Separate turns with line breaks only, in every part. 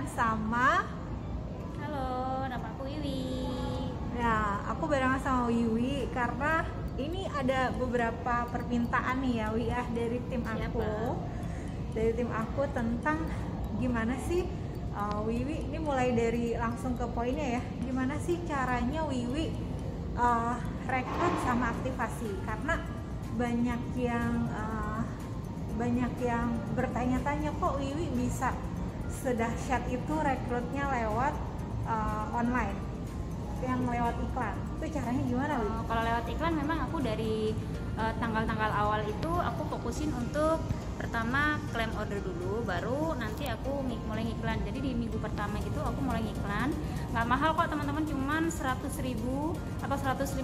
sama
Halo, nama aku Wiwi.
ya, aku barengan sama Wiwi karena ini ada beberapa permintaan nih ya, Wi, dari tim
Iya,
aku.
Pak.
Dari tim aku tentang gimana sih Wiwi, ini mulai dari langsung ke poinnya ya. Gimana sih caranya Wiwi rekrut sama aktivasi? Karena banyak yang bertanya-tanya, kok Wiwi bisa sedahsyat itu rekrutnya lewat online, yang lewat iklan. Itu caranya gimana, Wi?
Kalau lewat iklan memang aku dari tanggal-tanggal awal itu aku fokusin untuk pertama klaim order dulu, baru nanti aku mulai ngiklan. Jadi di minggu pertama itu aku mulai ngiklan. Nggak mahal kok teman-teman, cuman 100.000 atau 150.000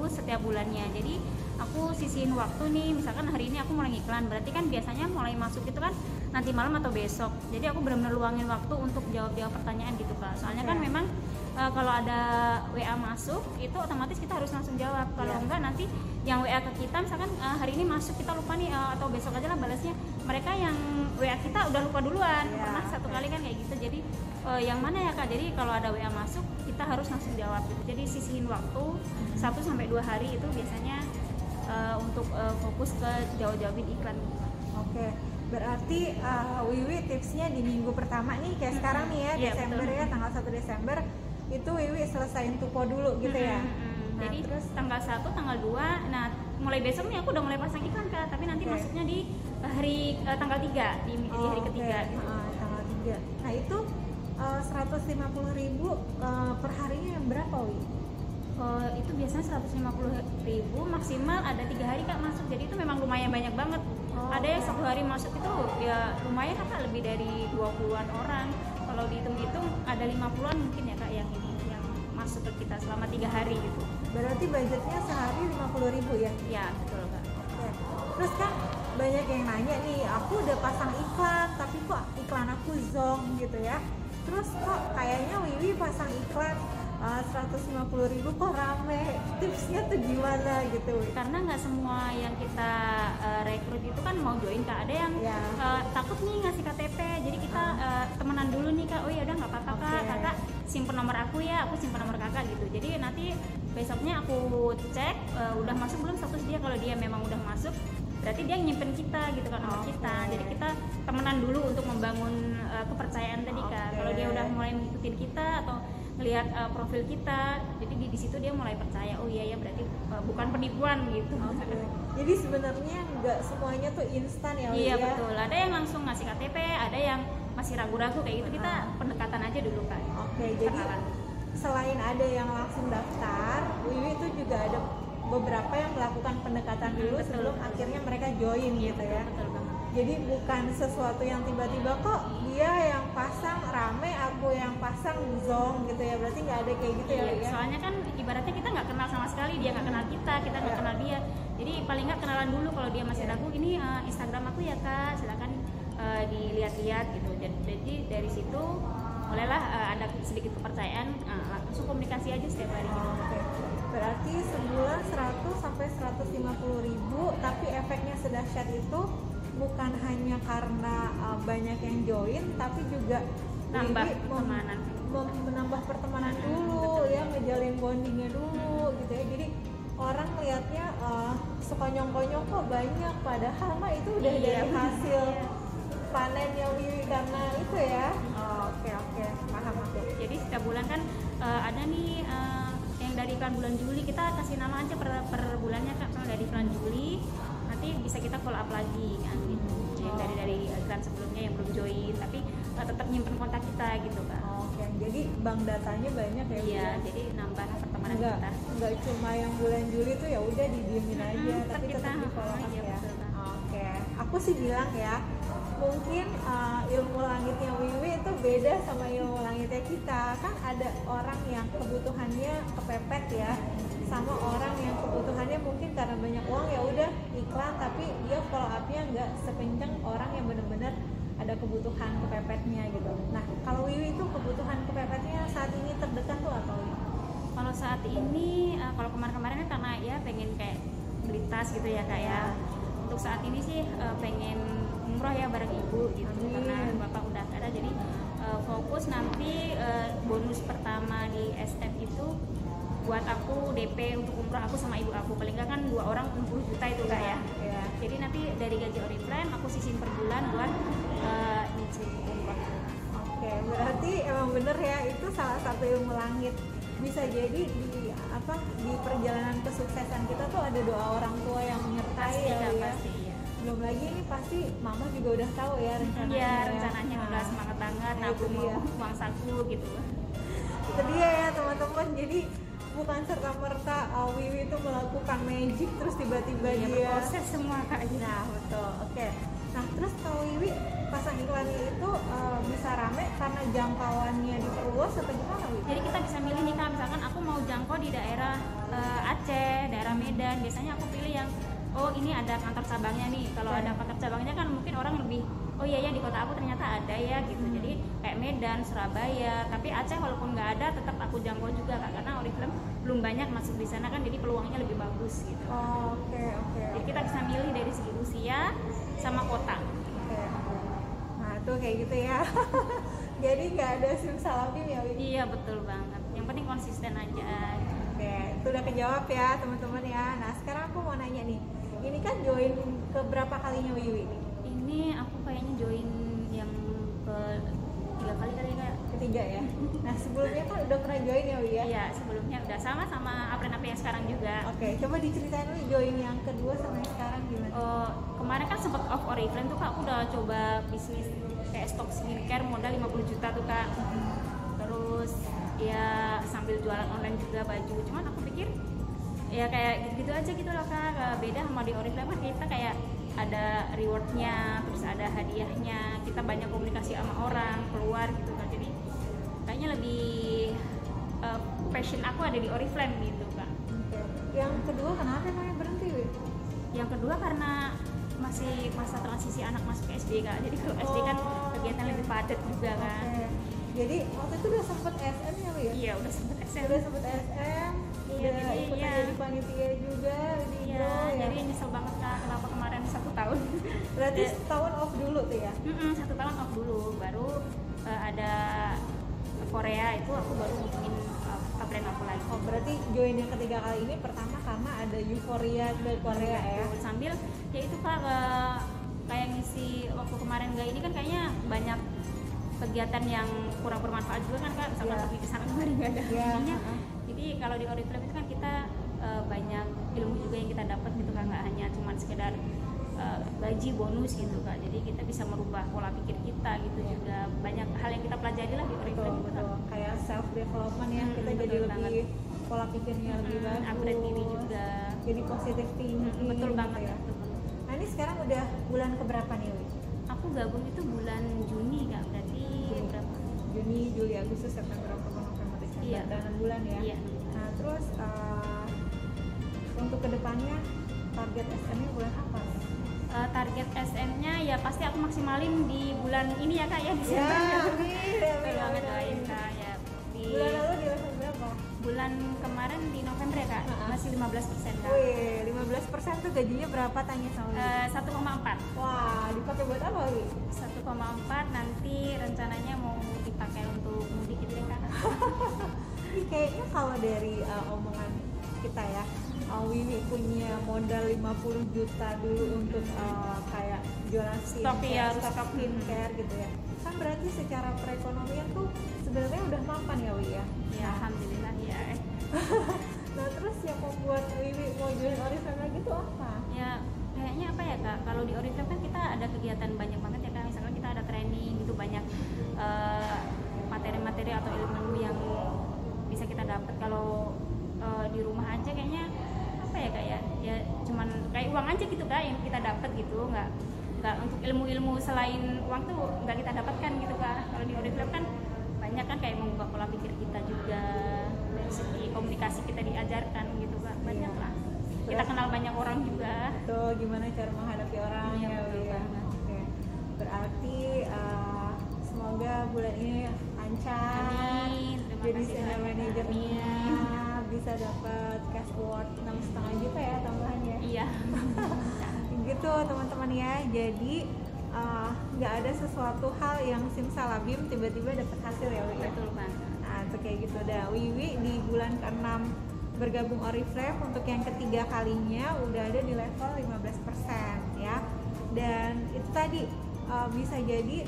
setiap bulannya. Jadi aku sisihin waktu nih, misalkan hari ini aku mulai ngiklan, berarti kan biasanya mulai masuk itu kan nanti malam atau besok. Jadi aku benar-benar luangin waktu untuk jawab-jawab pertanyaan gitu Kak. Soalnya kan memang kalau ada WA masuk itu otomatis kita harus langsung jawab. Kalau enggak nanti yang WA ke kita misalkan hari ini masuk kita lupa nih atau besok aja lah balasnya. Mereka yang WA kita udah lupa duluan. Pernah satu kali kan kayak gitu. Jadi yang mana ya Kak? Jadi kalau ada WA masuk kita harus langsung jawab gitu. Jadi sisihin waktu 1-2 hari itu biasanya untuk fokus ke jawab-jawabin iklan.
Oke. Berarti Wiwi tipsnya di minggu pertama nih kayak sekarang nih ya, Desember
betul.
ya, tanggal 1 Desember itu Wiwi selesaiin tupo dulu gitu ya. Nah,
jadi
terus
tanggal 1, tanggal 2, nah mulai besok nih aku udah mulai pasang iklan Kak, tapi nanti masuknya di hari tanggal 3 di hari ketiga gitu.
tanggal 3. Nah, itu 150.000 per harinya yang berapa, Wi?
Itu biasanya 150.000 maksimal ada 3 hari Kak masuk, jadi itu memang lumayan banyak banget. Ada yang satu hari masuk itu ya lumayan Kak, lebih dari 20-an orang. Kalau dihitung-hitung ada 50-an mungkin ya Kak yang masuk ke kita selama 3 hari gitu.
Berarti budgetnya sehari 50.000 ya?
Ya betul Kak.
Oke. Terus kan banyak yang nanya nih, aku udah pasang iklan tapi kok iklan aku zonk gitu ya. Terus kok kayaknya Wiwi pasang iklan 150.000 kok rame, tipsnya tuh gimana gitu, Wi?
Karena nggak semua yang kita rekrut itu kan mau join Kak, ada yang takut nih ngasih KTP, jadi kita temenan dulu nih Kak. Oh ya udah nggak apa-apa Kak, kakak simpen nomor aku ya, aku simpen nomor kakak gitu. Jadi nanti besoknya aku cek udah masuk belum status dia. Kalau dia memang udah masuk berarti dia nyimpen kita gitu kan, nomor kita. Jadi kita temenan dulu untuk membangun kepercayaan tadi Kak. Kalau dia udah mulai ngikutin kita atau ngelihat profil kita, jadi di situ dia mulai percaya, oh iya ya berarti bukan penipuan gitu.
Jadi sebenarnya nggak semuanya tuh instan ya,
Iya
ya?
betul, ada yang langsung ngasih KTP, ada yang masih ragu-ragu kayak gitu. Kita pendekatan aja dulu Kak.
Jadi selain ada yang langsung daftar, Wiwi itu juga ada beberapa yang melakukan pendekatan dulu sebelum akhirnya mereka join gitu ya.
Betul banget.
Jadi bukan sesuatu yang tiba-tiba kok dia yang pasang rame, aku yang pasang zong gitu ya. Berarti nggak ada kayak gitu ya, Wi, ya?
Soalnya kan ibaratnya kita nggak kenal sama sekali, dia nggak kenal kita nggak kenal dia. Jadi paling nggak kenalan dulu. Kalau dia masih ragu, ini Instagram aku ya Kak, silakan dilihat-lihat gitu. Jadi dari situ mulailah ada sedikit kepercayaan, langsung komunikasi aja setiap hari gitu.
Berarti sebulan 100-150.000, tapi efeknya sedahsyat itu bukan hanya karena banyak yang join, tapi juga
Nambah pertemanan.
Menambah pertemanan dulu ya, ngejalin bondingnya dulu gitu ya. Jadi orang lihatnya sekonyong-konyong kok banyak, padahal mah itu udah dari hasil panennya Wiwi karena itu ya. Oke, paham aku.
Jadi setiap bulan kan ada nih yang dari iklan bulan Juli, kita kasih nama aja per bulannya Kak. Kalau dari iklan Juli nanti bisa kita follow up lagi kan gitu. Yang dari iklan sebelumnya yang belum join tapi tetap nyimpen kontak kita gitu Kak.
Jadi bank datanya banyak ya.
Iya, jadi nambah pertemanan kita.
Enggak cuma yang bulan Juli tuh ya udah didiemin aja, tapi tetap di follow up
iya,
ya.
Betul,
Aku sih bilang ya, mungkin ilmu langitnya Wiwi itu beda sama ilmu langitnya kita. Kan ada orang yang kebutuhannya kepepet ya, sama orang yang kebutuhannya mungkin karena banyak uang ya udah iklan, tapi dia follow up-nya nggak sekencang orang yang benar-benar ada kebutuhan kepepetnya gitu. Nah, kalau Wiwi itu kebutuhan kepepetnya saat ini terdekat tuh apa, Wiwi?
Kalau saat ini, kalau kemarin-kemarin kan karena ya pengen kayak beli tas gitu ya Kak ya. Untuk saat ini sih pengen umroh ya bareng ibu gitu. Karena bapak udah ada, jadi fokus nanti bonus pertama di SF itu buat aku DP untuk umroh aku sama ibu aku, paling nggak kan 2 orang 60 juta itu Kak ya. Jadi nanti dari gaji Oriflame aku sisihin per bulan buat nyicil umroh.
Oke, berarti emang bener ya, itu salah satu ilmu langit. Bisa jadi di perjalanan kesuksesan kita tuh ada doa orang tua yang menyertai
Pasti,
ya.
pasti ya.
Belum lagi ini pasti mama juga udah tahu ya rencananya.
Iya, rencananya udah semangat banget, nabung uang saku gitu.
Itu dia ya teman-teman, jadi bukan serta-merta Wiwi itu melakukan magic terus tiba-tiba dia
proses semua Kak.
Nah betul, oke. Nah terus kalau Wiwi pasang iklannya itu bisa rame karena jangkauannya diperluas atau gimana Wiwi?
Jadi kita bisa milih nih Kak, misalkan aku mau jangkau di daerah Aceh, daerah Medan, biasanya aku pilih yang oh ini ada kantor cabangnya nih. Kalau ada kantor cabangnya kan mungkin orang lebih oh iya ya di kota aku ternyata ada ya gitu. Jadi kayak Medan, Surabaya, tapi Aceh walaupun nggak ada tetap aku jangkau juga Kak, karena Oriflame belum banyak masuk di sana kan, jadi peluangnya lebih bagus gitu.
Oke.
Jadi kita bisa milih dari segi usia sama kota.
Oke. Nah tuh kayak gitu ya. Jadi nggak ada simsalabim ya Wiwi?
Iya betul banget. Yang penting konsisten aja.
Oke, itu udah kejawab ya teman-teman ya. Nah sekarang aku mau nanya nih, ini kan join ke berapa kalinya Wiwi nih?
Ini aku kayaknya join yang ke 3 kali kali Kak.
Ketiga ya. Nah sebelumnya kan udah pernah join ya Wiwi ya?
Iya sebelumnya udah sama Apren yang sekarang juga.
Oke, coba diceritain dulu join yang kedua sama yang sekarang gimana?
Kemarin kan sempat off Oriflame tuh Kak, aku udah coba bisnis kayak stok skincare modal 50 juta tuh Kak. Terus ya sambil jualan online juga baju, cuman aku pikir ya kayak gitu-gitu aja gitu loh Kak. Beda sama di Oriflame kan kita kayak ada rewardnya, terus ada hadiahnya, kita banyak komunikasi sama orang, keluar gitu kan. Jadi kayaknya lebih passion aku ada di Oriflame gitu Kak.
Oke. Yang kedua kenapa emangnya berhenti Wiwi?
Yang kedua karena masih masa transisi anak masuk SD Kak. Jadi kalau SD kan kegiatan lebih padat juga kan.
Oke. Jadi waktu itu udah sempet SM ya Wiwi?
Iya udah sempet SM.
Udah sempet SM,
Iya,
udah
jadi
ikutan jadi panitia juga di
Iya,
Indo ya.
jadi nyesel banget Kak, kenapa kemarin 1 tahun.
Berarti setahun off dulu tuh ya?
1 tahun off dulu, baru ada Korea itu aku baru ngomongin Apren aku lagi.
Oh berarti join yang ketiga kali ini pertama karena ada euforia ke Korea ya?
Sambil ya itu Kak, kayak ngisi waktu kemarin gak ini kan kayaknya banyak kegiatan yang kurang bermanfaat juga kan Kak, misalkan pergi ke sana kemarin gak ada ininya. Jadi kalau di Oriflame itu kan kita banyak ilmu juga yang kita dapat gitu kan, nggak hanya cuma sekedar gaji bonus gitu Kak. Jadi kita bisa merubah pola pikir kita gitu juga, banyak hal yang kita pelajari lah di Oriflame gitu.
Kayak self development ya, kita jadi
betul
lebih
banget.
pola pikirnya lebih bagus,
upgrade diri juga.
jadi positive thinking.
Betul
gitu
banget
ya.
betul banget.
Nah ini sekarang udah bulan keberapa nih Wi?
Aku gabung itu bulan Juni Kak, berarti berapa?
Juni, Juli, Agustus, September, Oktober, November, Desember,
Iya.
dan 6 bulan ya.
Iya.
Nah terus untuk kedepannya target SM-nya bulan apa?
Target SM-nya ya pasti aku maksimalin di bulan ini ya Kak ya, Desember.
Ya,
Betul banget, doain Kak ya. Di
Bulan lalu di level berapa?
bulan kemarin di November ya Kak, masih 15% Kak.
Wih, 15% tuh gajinya berapa tanya sama Wi?
1,4.
Wah, dipakai buat apa Wi?
1,4 nanti rencananya mau dipakai untuk mudik gitu ya Kak.
Ini kayaknya kalau dari omongan kita ya, Wiwi punya modal 50 juta dulu untuk kayak jualan
Stok ya,
stok skincare gitu ya. Kan berarti secara perekonomian tuh sebenarnya udah mapan ya Wi ya.
Ya alhamdulillah ya.
Nah terus yang membuat Wiwi mau join Oriflame lagi tuh apa?
Ya kayaknya apa ya Kak, kalau di Oriflame kan kita ada kegiatan banyak banget ya Kak, misalnya kita ada training gitu, banyak materi-materi atau ilmu yang bisa kita dapat. Kalau di rumah aja kayaknya apa ya Kak ya cuman kayak uang aja gitu Kak yang kita dapat gitu, nggak untuk ilmu-ilmu selain uang tuh nggak kita dapatkan gitu Kak. Kalau di Oriflame kan banyak kan kayak mengubah pola pikir kita juga, dari segi komunikasi kita diajarkan gitu Kak, banyak lah. Kita kenal banyak orang juga.
Tuh gimana cara menghadapi orang
Iya,
ya
betul
Wi ya.
banget.
Oke. Berarti semoga bulan ini lancar.
Amin. Terima
Jadi
kasih
senior
banyak.
manajernya bisa dapat cash reward 6,5 juta ya tambahannya.
Iya.
Gitu teman-teman ya. Jadi nggak ada sesuatu hal yang simsalabim tiba-tiba dapat hasil ya Wi.
Betul banget.
Nah itu kayak gitu dah. Wiwi di bulan ke-6 bergabung Oriflame untuk yang ketiga kalinya udah ada di level 15% ya. Dan itu tadi bisa jadi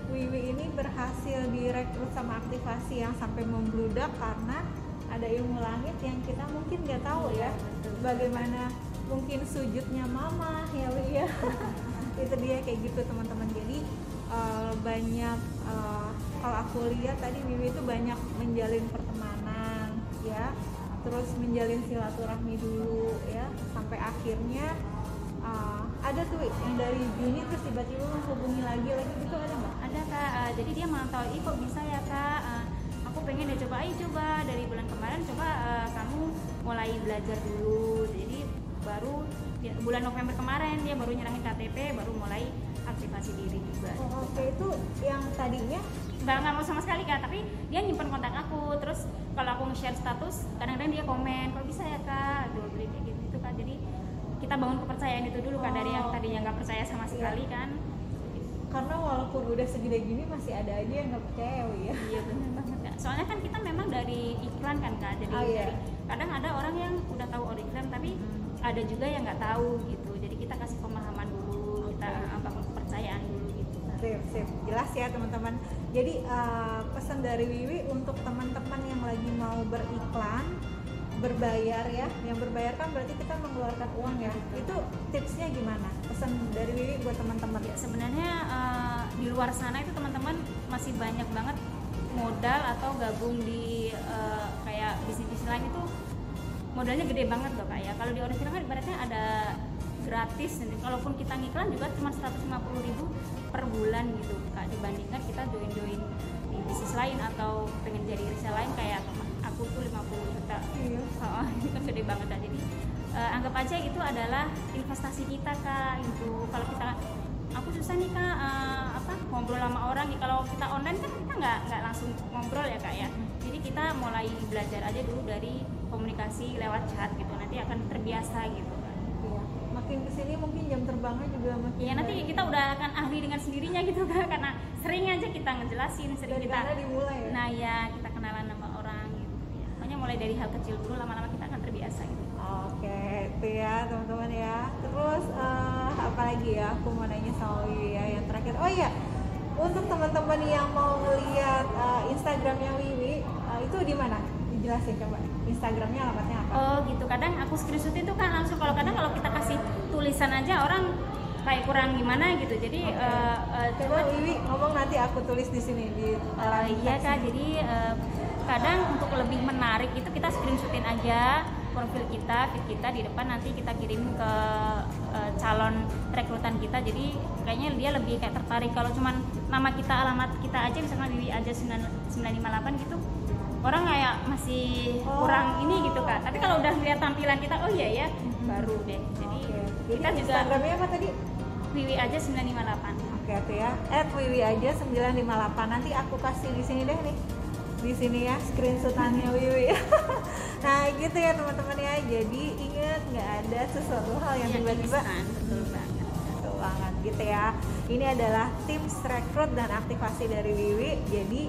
Wiwi ini berhasil direkrut sama aktivasi yang sampai membludak karena ada ilmu langit yang kita mungkin nggak tahu ya. Bagaimana mungkin sujudnya mama ya Wi ya. Itu dia kayak gitu teman-teman. Jadi banyak kalau aku lihat tadi Wiwi itu banyak menjalin pertemanan ya, terus menjalin silaturahmi dulu ya, sampai akhirnya ada tuh yang dari Juni terus tiba-tiba menghubungi lagi gitu, ada nggak?
Ada Kak, jadi dia mantau, ih kok bisa ya Kak, aku pengen deh coba, coba dari bulan kemarin coba kamu mulai belajar dulu. Jadi baru bulan November kemarin dia baru nyerangin KTP, baru mulai aktivasi diri juga.
Oke, itu yang tadinya
nggak mau sama sekali Kak, tapi dia nyimpen kontak aku. Terus kalau aku nge-share status, kadang-kadang dia komen, kok bisa ya Kak, jual beli kayak gitu Kak. Jadi kita bangun kepercayaan itu dulu Kak, dari yang tadinya nggak percaya sama sekali kan.
Karena walaupun udah segede gini masih ada aja yang nggak percaya ya.
Iya benar banget Kak. Soalnya kan kita memang dari iklan kan Kak, jadi dari, kadang ada orang yang udah tahu Oriflame tapi ada juga yang nggak tahu gitu. Jadi kita kasih pemahaman dulu, kita bangun kepercayaan dulu gitu.
Sip, jelas ya teman-teman. Jadi pesan dari Wiwi untuk teman-teman yang lagi mau beriklan berbayar ya, yang berbayar kan berarti kita mengeluarkan uang ya. Itu tipsnya gimana? Pesan dari Wiwi buat teman-teman.
Ya sebenarnya di luar sana itu teman-teman masih banyak banget modal atau gabung di kayak bisnis-bisnis lain itu modalnya gede banget loh Kak ya. Kalau di Oriflame kan ibaratnya ada gratis, dan kalaupun kita ngiklan juga cuma 150.000 per bulan gitu Kak, dibandingkan kita join di bisnis lain atau pengen jadi resell lain kayak aku tuh 50 juta.
Iya.
Itu kan gede banget Kak. Jadi anggap aja itu adalah investasi kita Kak. Itu kalau kita, aku susah nih Kak ngobrol sama orang, kalau kita online kan kita nggak langsung ngobrol ya Kak ya. Jadi kita mulai belajar aja dulu dari komunikasi lewat chat gitu, nanti akan terbiasa gitu Kak.
Iya. Makin kesini mungkin jam terbangnya juga makin.
Iya, nanti kita udah akan ahli dengan sendirinya gitu Kak, karena sering aja kita ngejelasin, sering
dari
kita
dimulai ya.
Nah ya, kita kenalan sama orang gitu ya. Pokoknya mulai dari hal kecil dulu, lama-lama kita akan terbiasa gitu.
Oke, itu ya teman-teman ya. Terus apa lagi ya? Aku mau nanya sama Wiwi ya yang terakhir. Oh iya, untuk teman-teman yang mau lihat Instagramnya Wiwi, itu di mana? Dijelasin coba. Instagramnya alamatnya apa?
Oh gitu, kadang aku screenshot itu kan langsung, kalau kita kasih tulisan aja orang kayak kurang gimana gitu. Jadi
coba Wiwi ngomong, nanti aku tulis di sini di
iya Kak, jadi kadang untuk lebih menarik itu kita screenshotin aja profil kita, feed kita di depan, nanti kita kirim ke calon rekrutan kita. Jadi kayaknya dia lebih kayak tertarik. Kalau cuman nama kita, alamat kita aja, misalnya Wiwi aja 958 gitu, orang kayak masih kurang ini gitu Kak. Tapi kalau udah lihat tampilan kita, oh iya ya, baru deh. Jadi kita juga
Instagramnya apa tadi?
Wiwi aja 958.
Oke tuh ya, @wiwi aja 958. Nanti aku kasih di sini deh nih, di sini ya screenshotannya Wiwi. Nah gitu ya teman-teman ya. Jadi ingat, nggak ada sesuatu hal yang tiba-tiba.
Betul banget.
Betul banget gitu ya. Ini adalah tips rekrut dan aktivasi dari Wiwi. Jadi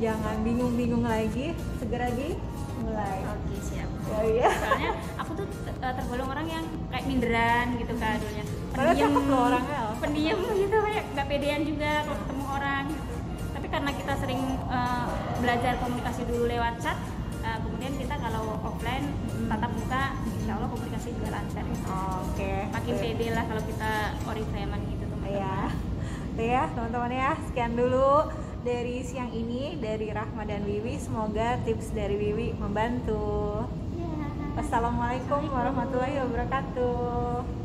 jangan bingung-bingung lagi, segera dimulai.
Oke, siap.
Oh iya.
Soalnya aku tuh tergolong orang yang kayak minderan gitu Kak dulunya.
Padahal cakep loh orangnya.
Pendiam gitu, kayak nggak pedean juga kalau ketemu orang gitu. Tapi karena kita sering belajar komunikasi dulu lewat chat, kemudian kita kalau offline tatap muka, insya Allah komunikasi juga lancar.
Oke.
Makin pede lah kalau kita Oriflame gitu teman-teman.
Iya. Tuh ya teman-teman ya, sekian dulu dari siang ini dari Rahma dan Wiwi. Semoga tips dari Wiwi membantu.
Ya.
Wassalamualaikum warahmatullahi wabarakatuh.